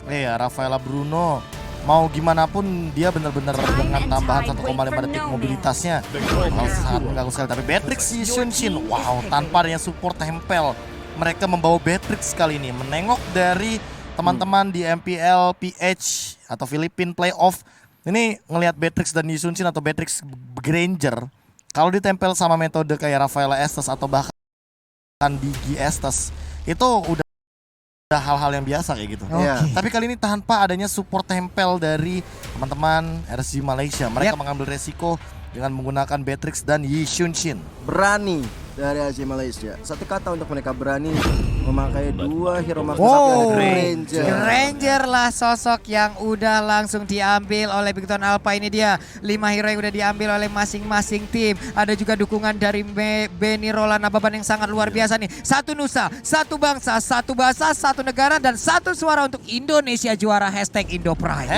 Iya, Rafaela Bruno mau gimana pun dia benar-benar dengan tambahan 1,5 detik mobilitasnya sangat mengganggu sekali. Tapi Beatrix si Xunshin, wow, tanpa adanya support tempel, mereka membawa Beatrix kali ini menengok dari teman-teman di MPL PH atau Philippine Playoff. Ini ngelihat Beatrix dan Xunshin atau Beatrix Granger, kalau ditempel sama metode kayak Rafaela Estes atau bahkan Digi Estes, itu udah hal-hal yang biasa kayak gitu. Okay. Tapi kali ini tanpa adanya support tempel dari teman-teman RSG Malaysia, mereka mengambil resiko dengan menggunakan Beatrix dan Yi Xunshin. Berani dari RSG Malaysia. Satu kata untuk mereka, berani memakai dua hero master Ranger. Ranger lah sosok yang udah langsung diambil oleh Bigton Alpha. Ini dia 5 hero yang udah diambil oleh masing-masing tim. Ada juga dukungan dari Benny Roland Ababan yang sangat luar biasa nih. Satu nusa, satu bangsa, satu bahasa, satu negara, dan satu suara untuk Indonesia juara. #IndoPride.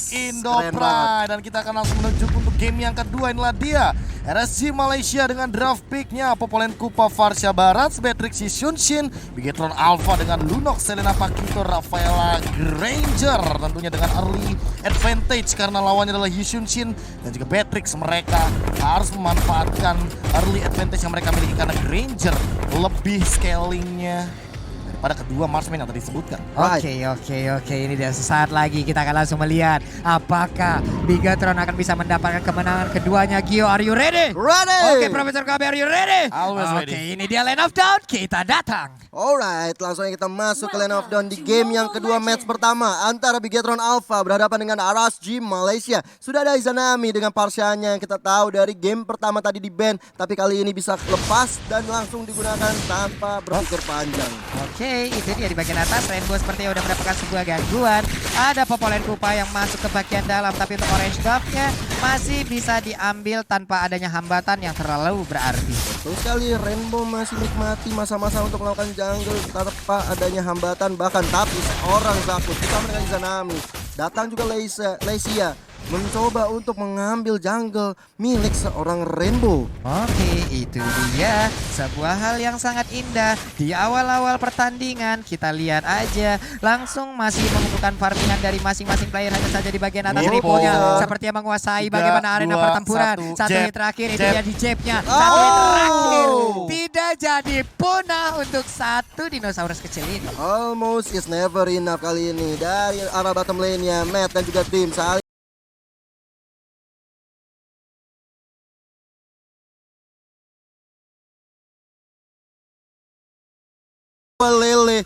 #IndoPride. Dan kita akan langsung menuju untuk game yang kedua. Inilah dia RSG Malaysia dengan draft picknya Popolen Kupa Varsha Barat, Beatrix Xunshin, Bigetron Alpha dengan Lunox, Selena Pakito, Rafaela Granger, tentunya dengan early advantage karena lawannya adalah Yi Xunshin dan juga Beatrix. Mereka harus memanfaatkan early advantage yang mereka miliki karena Granger lebih scalingnya pada kedua marksman yang tadi disebutkan. Oke. Ini dia sesaat lagi kita akan langsung melihat apakah Bigetron akan bisa mendapatkan kemenangan keduanya. Gio, are you ready? Ready! Oke, Profesor KB, are you ready? Always ready. Oke, ini dia Lane of Dawn, kita datang. Alright, langsung aja kita masuk ke Lane of Dawn di game yang kedua, match pertama antara Bigetron Alpha berhadapan dengan RSG Malaysia. Sudah ada Izanami dengan Parsyanya yang kita tahu dari game pertama tadi di ban, tapi kali ini bisa lepas dan langsung digunakan tanpa berpikir panjang. Oke, itu dia di bagian atas. Rainbow sepertinya udah mendapatkan sebuah gangguan. Ada Popolen Kupa yang masuk ke bagian dalam, tapi untuk orange buff-nya masih bisa diambil tanpa adanya hambatan yang terlalu berarti. Betul sekali, Rainbow masih nikmati masa-masa untuk melakukan jungle tanpa adanya hambatan. Bahkan tapi seorang Zakus bersama dengan Izanami datang juga Leisia mencoba untuk mengambil jungle milik seorang Rainbow. Oke, itu dia sebuah hal yang sangat indah di awal-awal pertandingan. Kita lihat aja langsung masih mengumpulkan farmingan dari masing-masing player hanya saja di bagian atas. Riponya seperti yang menguasai bagaimana arena pertempuran. Satu hit terakhir itu dia di jabnya. Satu hit terakhir tidak jadi punah untuk satu dinosaurus kecil ini. Almost is never enough kali ini dari arah bottom lane-nya Matt dan juga tim saling lele.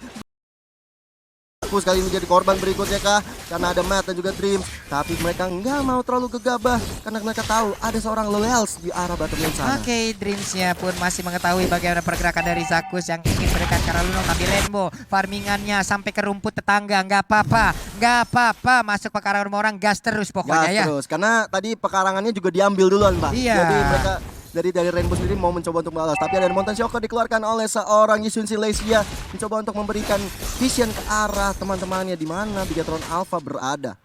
Fokus kali ini jadi korban berikutnya kah? Karena ada Matt dan juga Dreams. Tapi mereka nggak mau terlalu gegabah karena mereka tahu ada seorang Leleals di arah bottom lane sana. Oke, Dreamsnya pun masih mengetahui bagaimana pergerakan dari Zakus yang ingin mendekat karena Luno ngambil Rainbow. Farmingannya sampai ke rumput tetangga, nggak apa-apa, masuk pekarangan rumah orang, gas terus pokoknya ya. Terus, karena tadi pekarangannya juga diambil duluan, Pak. Iya. Jadi mereka dari Rainbow sendiri mau mencoba untuk balas, tapi ada Mountain Shocker dikeluarkan oleh seorang Yusun Silesia mencoba untuk memberikan vision ke arah teman-temannya di mana Bigetron Alpha berada.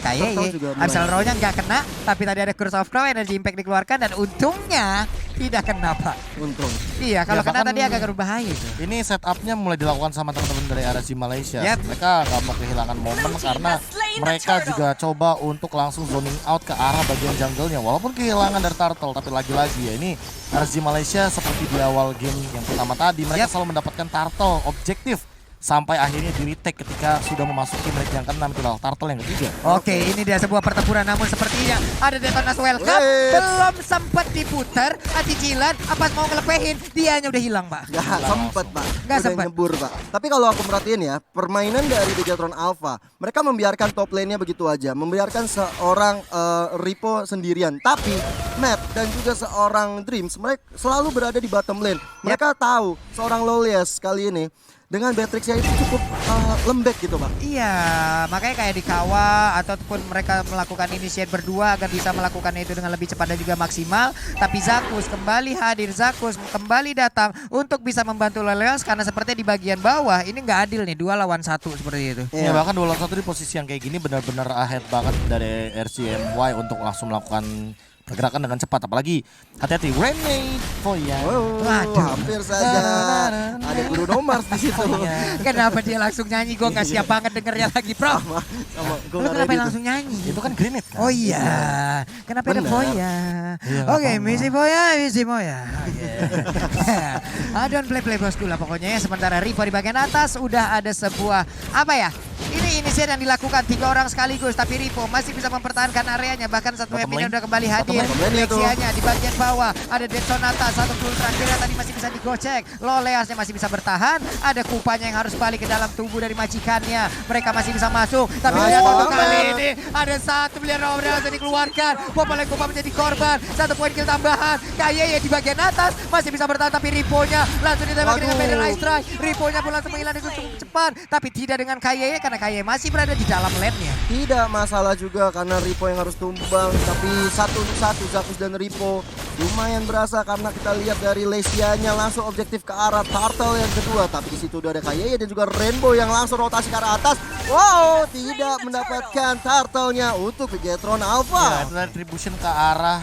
Kayaknya Absol Row-nya nggak kena, tapi tadi ada Curse of Crow, energy impact dikeluarkan dan untungnya tidak kena, Pak. Untung. Iya, kalau Ya, kena bahkan tadi agak berbahaya itu. Ini setupnya mulai dilakukan sama teman-teman dari RSG Malaysia. Yep. Mereka nggak mau kehilangan momen karena mereka juga coba untuk langsung zoning out ke arah bagian jungle-nya. Walaupun kehilangan dari turtle, tapi lagi-lagi ya ini RSG Malaysia seperti di awal game yang pertama tadi. Mereka selalu mendapatkan turtle objektif. Sampai akhirnya di retake ketika sudah memasuki menit yang ke-6 itu adalah turtle yang ketiga. Oke, ini dia sebuah pertempuran, namun sepertinya ada Detonas Welcome. Belum sempat diputar, cicilan, apa mau ngelepehin, dianya udah hilang, Pak. Gak sempet, Pak. Nggak Udah sempet. nyebur, Pak. Tapi kalau aku perhatiin ya, permainan dari Bigetron Alpha, mereka membiarkan top lane-nya begitu aja, membiarkan seorang Ripo sendirian. Tapi Matt dan juga seorang Dreams, mereka selalu berada di bottom lane. Mereka tahu seorang Lolias kali ini dengan Beatrix-nya itu cukup lembek gitu, Pak. Iya, makanya kayak di Kawa ataupun mereka melakukan initiate berdua agar bisa melakukan itu dengan lebih cepat dan juga maksimal. Tapi Zakus kembali hadir, Zakus kembali datang untuk bisa membantu Leleos karena sepertinya di bagian bawah ini nggak adil nih, 2 lawan 1 seperti itu. Ya bahkan 2 lawan 1 di posisi yang kayak gini benar-benar ahead banget dari RCMY untuk langsung melakukan pergerakan dengan cepat. Apalagi hati-hati Grenade Foya. Wow, Waduh. hampir saja ada Bruno Mars di situ. Kenapa dia langsung nyanyi? Gue nggak siap banget dengernya lagi, Bro. Sama gue Lu kenapa langsung nyanyi? Itu kan grenade kan? Oh iya, kenapa ada Benar. Foya? Iya, Oke, apa-apa. misi Foya. Don't play bosku lah pokoknya ya. Sementara Rivo di bagian atas udah ada sebuah apa ya? Ini inisiat yang dilakukan 3 orang sekaligus, tapi Rivo masih bisa mempertahankan areanya. Bahkan satu Bottom Epina lane. udah kembali hadir. Bottom lane itu. Lexianya di bagian bawah ada Dead Sonata, satu tool terakhirnya tadi masih bisa digocek. Loleasnya masih bisa bertahan. Ada Kupanya yang harus balik ke dalam tubuh dari majikannya. Mereka masih bisa masuk, tapi Nice lihat untuk banget. kali ini ada satu pilihan Robert yang dikeluarkan. Popoleng Kupa menjadi korban. 1 poin kill tambahan. Kayaknya di bagian atas masih bisa bertahan, tapi Riponya langsung ditembak dengan Waduh. Maiden Ice Strike. Riponya pun langsung menghilang itu cukup cepat, tapi tidak dengan Kayeye karena Kayeye masih berada di dalam lane-nya. Tidak masalah juga karena Ripo yang harus tumbang, tapi 1-1 Zakus dan Ripo lumayan berasa karena kita lihat dari Lesianya langsung objektif ke arah Turtle yang kedua, tapi di situ udah ada Kayeye dan juga Rainbow yang langsung rotasi ke arah atas. Wow, tidak mendapatkan Turtle-nya untuk Bigetron Ya, Alpha. itu retribution ke arah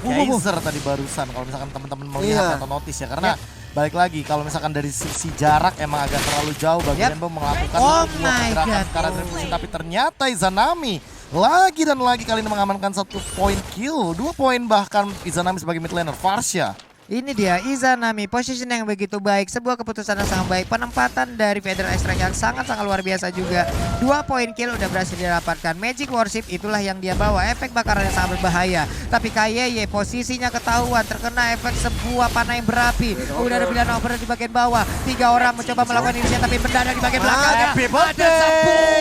Kaiser tadi barusan. Kalau misalkan teman-teman melihat Iya. atau notice ya, karena balik lagi kalau misalkan dari sisi jarak emang agak terlalu jauh bagi Yep. Rainbow melakukan Oh sebuah my pergerakan God. ke arah retribution, tapi ternyata Izanami lagi dan lagi kali ini mengamankan 1 poin kill, 2 poin bahkan Izanami sebagai mid laner. Farsha. Ini dia Izanami, position yang begitu baik, sebuah keputusan yang sangat baik, penempatan dari Federal Strike yang sangat-sangat luar biasa juga. 2 poin kill udah berhasil didapatkan. Magic Worship itulah yang dia bawa, efek bakaran yang sangat berbahaya. Tapi Kayeye posisinya ketahuan, terkena efek sebuah panah yang berapi. Udah ada pilihan over di bagian bawah. 3 orang mencoba melakukan inisiatif, tapi mendadak di bagian belakangnya happy ada birthday.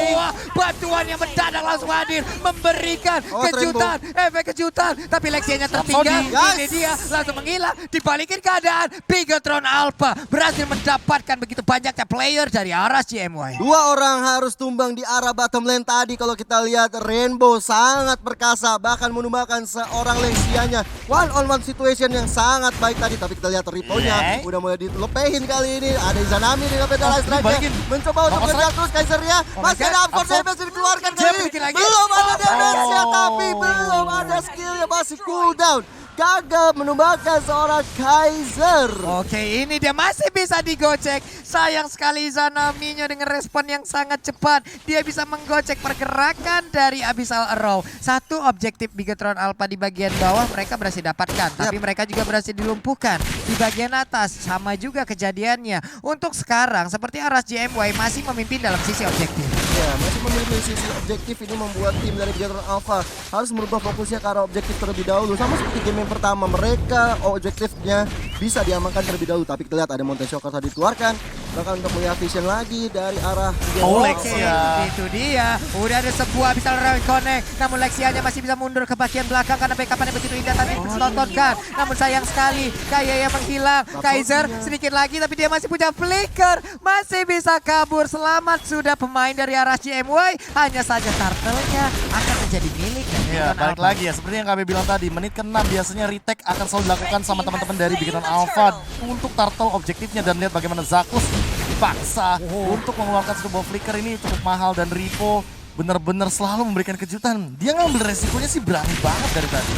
sebuah batuan yang mendadak langsung hadir, memberikan Oh, kejutan, efek kejutan. Tapi Lexianya tertinggal, Rhapsody, ini dia langsung menghilang. Dibalikin keadaan, Bigetron Alpha berhasil mendapatkan begitu banyaknya player dari arah CMY. 2 orang harus tumbang di arah bottom lane tadi. Kalau kita lihat Rainbow sangat perkasa, bahkan menumbangkan seorang Lexianya. One on one situation yang sangat baik tadi, tapi kita lihat Ripo-nya udah mulai dilepehin kali ini. Ada Izanami dengan pedal strike dibalikin. mencoba untuk Knockout mengejar terus Kaisernya. Oh my Masih God, ada absorb absorb. damage yang dikeluarkan Dia kali ini. bikin lagi. Belum ada damage-nya, Oh. tapi belum ada skillnya, masih cooldown. Gagal menumbangkan seorang Kaiser. Oke, ini dia masih bisa digocek. Sayang sekali Izanami-nya dengan respon yang sangat cepat. Dia bisa menggocek pergerakan dari Abyssal Arrow. 1 objektif Bigetron Alpha di bagian bawah mereka berhasil dapatkan. Tapi mereka juga berhasil dilumpuhkan. Di bagian atas sama juga kejadiannya. Untuk sekarang seperti Aras JMY masih memimpin dalam sisi objektif. Ya, masih memiliki sisi objektif ini membuat tim dari Bigetron Alpha harus merubah fokusnya ke arah objektif terlebih dahulu. Sama seperti game yang pertama, mereka objektifnya bisa diamankan terlebih dahulu. Tapi kita lihat ada Mountain Shocker tadi dikeluarkan. Bahkan untuk melihat vision lagi dari arah Oh, Bigetron Lexia. Alpha. Itu dia. Udah ada sebuah bisa connect. Namun Lexianya masih bisa mundur ke bagian belakang karena backupan yang begitu indah tadi ditontonkan. Namun sayang sekali Kayeye menghilang. Kaiser sedikit lagi tapi dia masih punya flicker. Masih bisa kabur. Selamat sudah pemain dari arah CMY. Hanya saja turtle-nya akan menjadi milik dari Ya, Bigetron balik Alpha. lagi ya, seperti yang kami bilang tadi, menit ke-6 biasanya retake akan selalu dilakukan sama teman-teman dari Bigetron Alpha untuk turtle objektifnya. Dan lihat bagaimana Zakus dipaksa untuk mengeluarkan sebuah flicker. Ini cukup mahal dan Ripo benar-benar selalu memberikan kejutan. Dia ngambil resikonya sih berani banget dari tadi.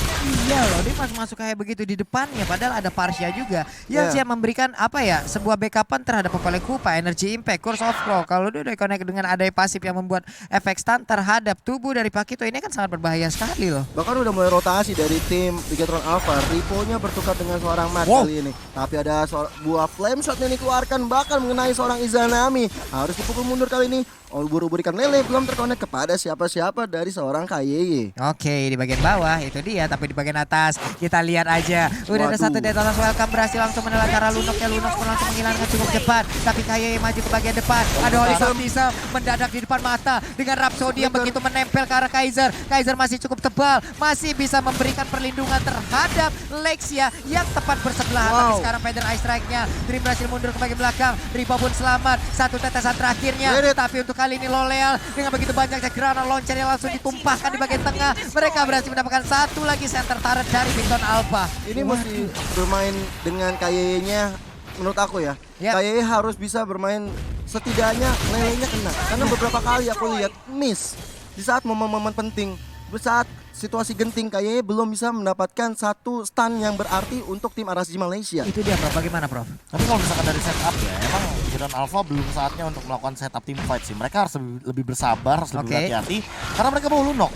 Iya loh, dia masuk kayak begitu di depannya. Padahal ada Parsha juga yang siap memberikan apa ya, sebuah backupan terhadap Popoleng Kupa, Energy Impact, Curse of Claw. Kalau dia udah connect dengan adanya pasif yang membuat efek stun terhadap tubuh dari Pakito, ini kan sangat berbahaya sekali loh. Bahkan udah mulai rotasi dari tim Bigetron Alpha. Ripo-nya bertukar dengan seorang Matt Wow. kali ini. Tapi ada buah flame shot yang dikeluarkan bahkan mengenai seorang Izanami. Harus dipukul mundur kali ini. Ubur-ubur ikan lele belum terkonek kepada siapa-siapa dari seorang Kayeye. Oke, di bagian bawah itu dia, tapi di bagian atas kita lihat aja. Udah ada Waduh. satu Detonatus Welcome berhasil langsung menelan cara Lunoknya. Lunok pun langsung menghilangkan cukup cepat. Tapi Kayeye maju ke bagian depan. Ada Holy Baptism mendadak di depan mata dengan Rhapsody yang begitu menempel ke arah Kaiser. Kaiser masih cukup tebal, masih bisa memberikan perlindungan terhadap Lexia yang tepat bersebelahan. Tapi Wow. sekarang Feather Ice Strike-nya, Dream berhasil mundur ke bagian belakang. Ripo pun selamat, 1 tetesan terakhirnya. Get it. Tapi untuk kali ini Loleal dengan begitu banyaknya granat launcher yang langsung ditumpahkan di bagian tengah. Mereka berhasil mendapatkan 1 lagi center turret dari Bigetron Alpha. Ini mesti bermain dengan Kayeye-nya menurut aku ya. Yap. Kayeye harus bisa bermain setidaknya lelenya kena. Karena beberapa kali aku lihat miss di saat momen-momen penting saat situasi genting kayaknya belum bisa mendapatkan satu stun yang berarti untuk tim RSG Malaysia. Itu dia Prof, bagaimana Prof? Tapi kalau misalkan dari setup ya, emang Gideon Alpha belum saatnya untuk melakukan setup team fight sih. Mereka harus lebih bersabar, harus lebih Oke. hati-hati. Karena mereka bawa Lunox.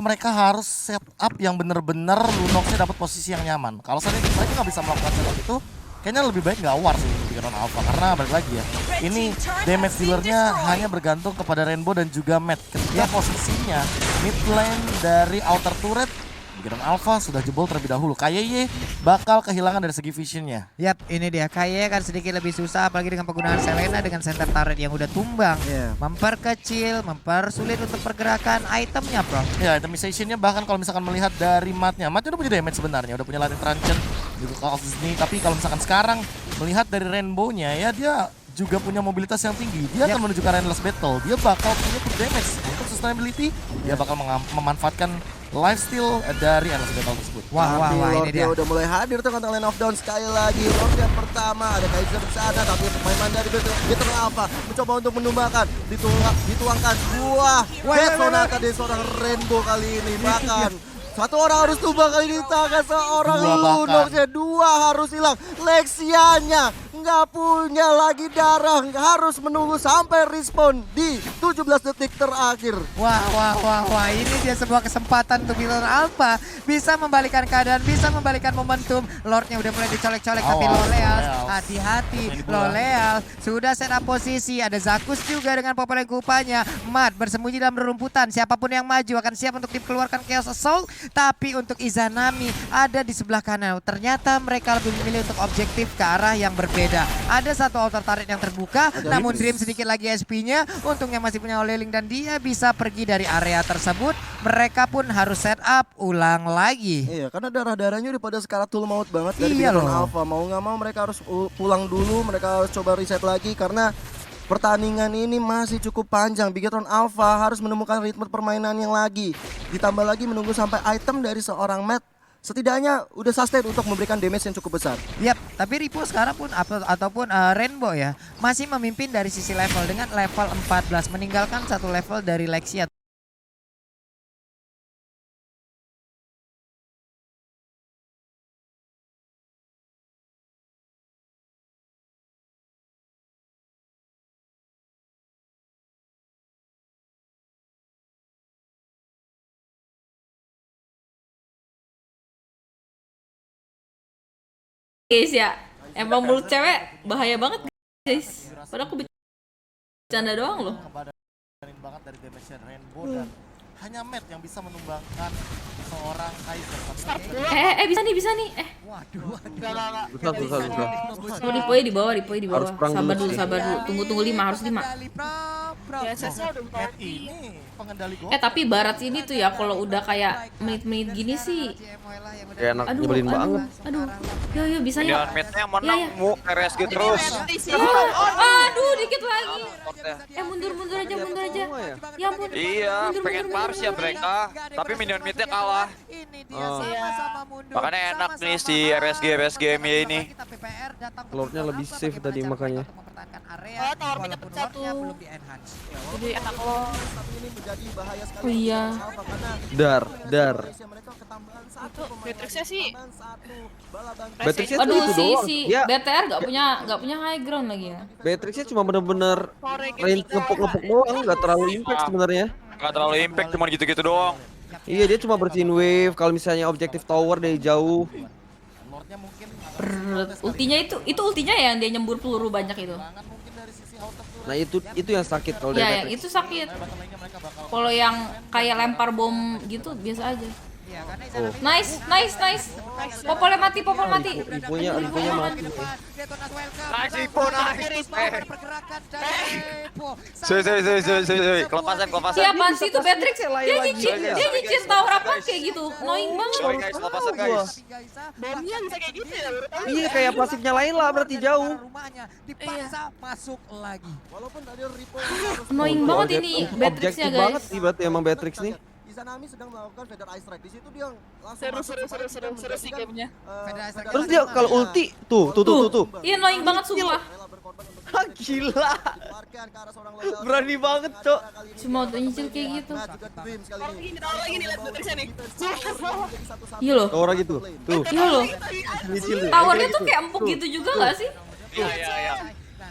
Mereka harus setup yang bener-bener Lunoxnya dapat posisi yang nyaman. Kalau saat ini mereka nggak bisa melakukan setup itu, kayaknya lebih baik nggak war sih untuk Gideon Alpha. Karena balik lagi ya, ini damage dealernya hanya bergantung kepada Rainbow dan juga Matt. Ketika posisinya mid lane dari outer turret, Gideon Alpha sudah jebol terlebih dahulu. KYY bakal kehilangan dari segi visionnya. Yap, ini dia. Kayaknya kan sedikit lebih susah apalagi dengan penggunaan Selena dengan center turret yang udah tumbang. Iya. Memperkecil, mempersulit untuk pergerakan itemnya, Bro. Ya, itemizationnya bahkan kalau misalkan melihat dari matnya udah punya damage sebenarnya, udah punya Latin Truncheon juga Call of Disney. Tapi kalau misalkan sekarang melihat dari Rainbow-nya ya, dia juga punya mobilitas yang tinggi. Dia akan menuju ke Endless Battle. Dia bakal punya good damage untuk sustainability. Dia bakal memanfaatkan lifesteal dari Endless Battle tersebut. Wah, ini Lordnya dia. udah mulai hadir tuh kontak Lane of Dawn sekali lagi. Lord yang pertama ada Kaiser di sana, tapi pemain dari Gideon Alpha mencoba untuk menumbangkan, dituangkan buah Death Sonata dari seorang Rainbow kali ini. Bahkan satu orang harus tumbang kali ini, tangan seorang Dua bahkan. Lunoxnya, dua harus hilang. Lexianya nggak punya lagi darah, harus menunggu sampai respawn di 17 detik terakhir. Wah, ini dia sebuah kesempatan untuk Gideon Alpha bisa membalikan keadaan, bisa membalikan momentum. Lordnya udah mulai dicolek-colek, tapi Awas, Loleal Loleal. hati-hati. Ini bola. Loleal sudah set up posisi, ada Zakus juga dengan populer kupanya. Matt bersembunyi dalam rerumputan, siapapun yang maju akan siap untuk dikeluarkan Chaos Assault. Tapi untuk Izanami ada di sebelah kanan. Ternyata mereka lebih memilih untuk objektif ke arah yang berbeda. Ada satu outer turret yang terbuka, namun Dream sedikit lagi SP-nya. Untungnya masih punya Oleling dan dia bisa pergi dari area tersebut. Mereka pun harus set up ulang lagi. Iya, karena darah-darahnya udah pada skalatul maut banget dari Iya Gideon loh. Alpha. Mau nggak mau mereka harus pulang dulu, mereka harus coba reset lagi karena pertandingan ini masih cukup panjang. Bigetron Alpha harus menemukan ritme permainan yang lagi. Ditambah lagi menunggu sampai item dari seorang Matt setidaknya udah sustain untuk memberikan damage yang cukup besar. Yap, tapi Ripo sekarang pun ataupun Rainbow ya masih memimpin dari sisi level dengan level 14 meninggalkan satu level dari Lexia. Guys ya, emang mulut cewek bahaya banget guys. Padahal aku bercanda doang loh. Ngebadarin banget dari damage Rainbow dan hanya Matt yang bisa menumbangkan seorang Kaiser. Bisa nih. Waduh. Susah. Oh, Ripoy di bawah. Harus perang Sabar dulu dulu, sih. Tunggu 5, harus 5. Matt ini pengendali gol. Tapi Barat sini tuh ya kalau udah kayak menit-menit gini sih. Kayak enak nyebelin banget. Aduh. Yo bisa Gideon ya. Mid-nya menang Ya. mu RSG terus. Aduh, dikit lagi. Mundur aja. Ya ampun. Iya, pengen pars ya mereka, tapi minion mid-nya kalah. Makanya enak nih si RSG MI ini. Lordnya lebih safe tadi makanya. Oh, tower mid dapat satu. Belum di-enhance. Jadi enak loh. Tapi ini menjadi bahaya sekali. Oh iya. Alpha karena Dar. mereka ketambahan satu. Matrixnya sih. Beatrixnya tuh Aduh itu si doang. si Ya, BTR gak punya high ground lagi ya. Beatrixnya cuma bener-bener range ngepuk-ngepuk doang, nggak terlalu impact sebenarnya. Gak terlalu impact, cuma gitu-gitu doang. Iya, dia cuma bersihin wave kalau misalnya objektif tower dari jauh. Lordnya mungkin Ultinya itu ultinya ya yang dia nyembur peluru banyak itu. mungkin dari sisi outer turret. Nah, itu yang sakit kalau dari Ya, yang Beatrix. itu sakit. Bottom lane-nya mereka bakal Kalau yang kayak lempar bom gitu biasa aja. Nice. Popolnya mati. Riponya mati. Nice, Ipo, nice. Sorry. Kelepasan. Siapa sih itu Beatrix? Dia lagi. nyicir tower apa kayak gitu. Annoying banget. Sorry guys, kelepasan guys. Bomnya bisa kayak gitu ya baru tahu. Iya, kayak pasifnya lain lah berarti jauh. Rumahnya dipaksa masuk lagi. Walaupun tadi Ripo Annoying banget ini Objektif Beatrixnya banget guys. sih berarti emang Beatrix nih. Izanami sedang melakukan Feather Ice Strike. Di situ dia langsung Seru masuk supaya sih menggantikan, gamenya. Feather Ice Strike. Terus dia kalau ulti tuh. Iya annoying banget sumpah. rela berkorban untuk Gila. dikeluarkan ke arah seorang loyal. Berani banget, Cok. Cuma udah nyicil kayak gitu. Nah, juga Dreams kali Taruh ini. lagi, taruh lagi nih, lihat Beatrix-nya nih. Iya loh. Orang gitu. Tuh. Iya loh. Nyicil tuh. Towernya tuh kayak empuk gitu juga gak sih? Iya.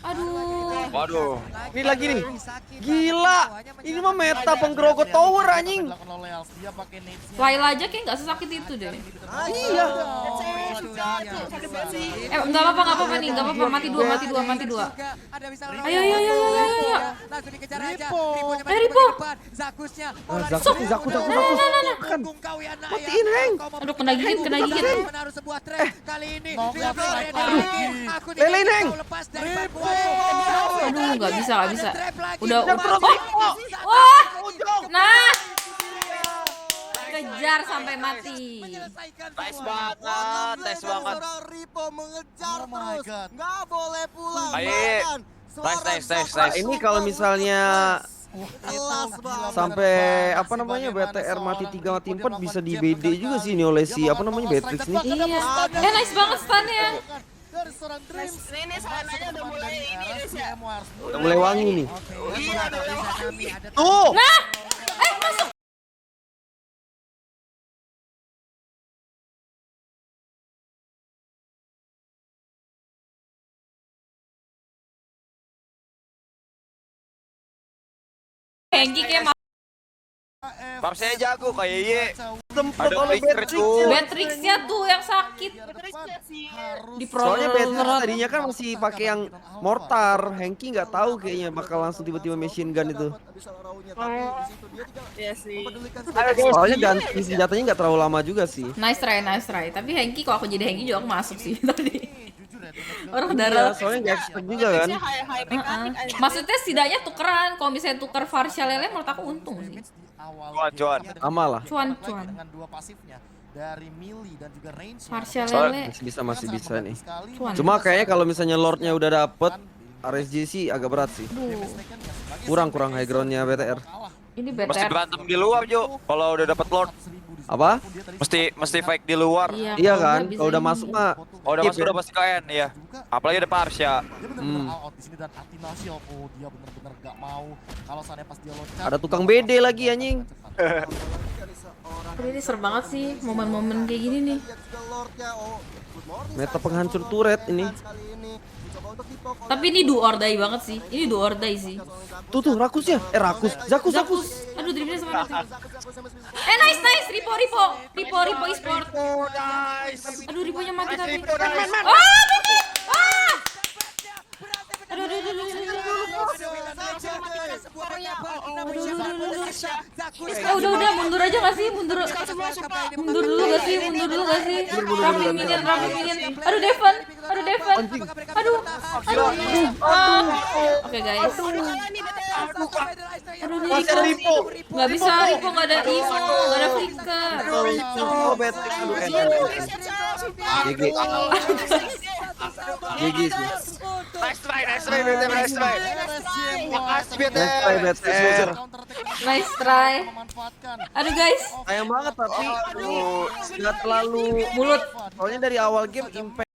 Aduh. Waduh. Ini lagi nih. Gila. Ini mah meta penggerogot tower anjing. Dilakukan oleh Als, dia pakai nades-nya. Laila aja kayak gak sesakit itu deh. Iya. Sakit banget sih. Nggak apa-apa nih, nggak apa-apa. Mati dua. Ada bisa Ayo. langsung dikejar aja. Ripo. Zakusnya. Zakus. Punggung kau ya Naya. Matiin, Heng. Aduh, kena gigit. Menaruh sebuah trap kali ini. Nokap Dengan lagi. lagi. Aku Lelein, Heng. kau lepas dari bangku. Aduh, nggak bisa. Trap lagi. Udah. terus. Wah. Nah. Kejar sampai mati. Nice banget. Seorang Ripo mengejar Oh my terus. God. Nggak boleh pulang. Ayo. Bahkan seorang Nice. Zakus Ini kalau misalnya kelas banget. sampai apa namanya BTR mati 3 mati 4 bisa di BD juga sih ini oleh si apa namanya Beatrix nih. Iya. Nice banget stunnya. Dari seorang Dreams. Ini serananya udah mulai ini guys ya. Udah mulai wangi nih. Iya, udah mulai. Tuh. Nah. Hengki kayak Parsinya jago kayak Ye. Tempat Ada oleh flicker, Beatrix. cuy. Beatrix-nya tuh yang sakit. Di Soalnya Beatrix prolog. tadinya kan masih pakai yang mortar. Hengki nggak tahu kayaknya bakal langsung tiba-tiba machine gun itu. Iya sih. Soalnya ganti senjatanya nggak terlalu lama juga sih. Nice try. Tapi Hengki kalau aku jadi Hengki juga aku masuk sih tadi. Orang Iya, darah. soalnya nggak expect juga kan. High mekanik aja. Maksudnya setidaknya tukeran. Kalau misalnya tuker Varsha Lele menurut aku untung sih. Cuan. Amal lah. Cuan. Dengan dua pasifnya dari melee dan juga range. Varsha Soalnya Lele. Masih bisa nih. Cuan. Cuma kayaknya kalau misalnya Lordnya udah dapet, RSG sih agak berat sih. Kurang high groundnya BTR. Ini Mesti BTR. berantem di luar, Jo. Kalau udah dapat Lord, Apa? mesti fight di luar. Iya kan? Kalau udah masuk mah. Oh, udah masuk udah pasti KN ya. Apalagi ada Parsha. Dia benar-benar all out di sini dan Atinasio. Oh, dia benar-benar gak mau kalau seandainya pas dia loncat. Ada tukang BD lagi anjing. Aduh, ini serem banget sih momen-momen kayak gini nih. Meta penghancur turret ini. Tapi ini do or die banget sih. Ini do or die sih. Tuh Rakusnya. Rakus. Zakus. Aduh, dribblenya sama mati. Nice. Ripo e-sport. Aduh, Riponya mati tapi. Mati. Aduh. Udah, mundur aja gak sih? Mundur dulu gak sih? Rapid minion. Aduh, Devon. Aduh. Oke, guys. Aduh, Ripo. Gak bisa, Ripo gak ada Imo, gak ada flicker. Oh, Beatrix. GG. GG sih. Nice try, BTR. Nice try BTR. Nice try. Aduh, guys. Sayang banget tapi nggak terlalu Mulut. soalnya dari awal game impact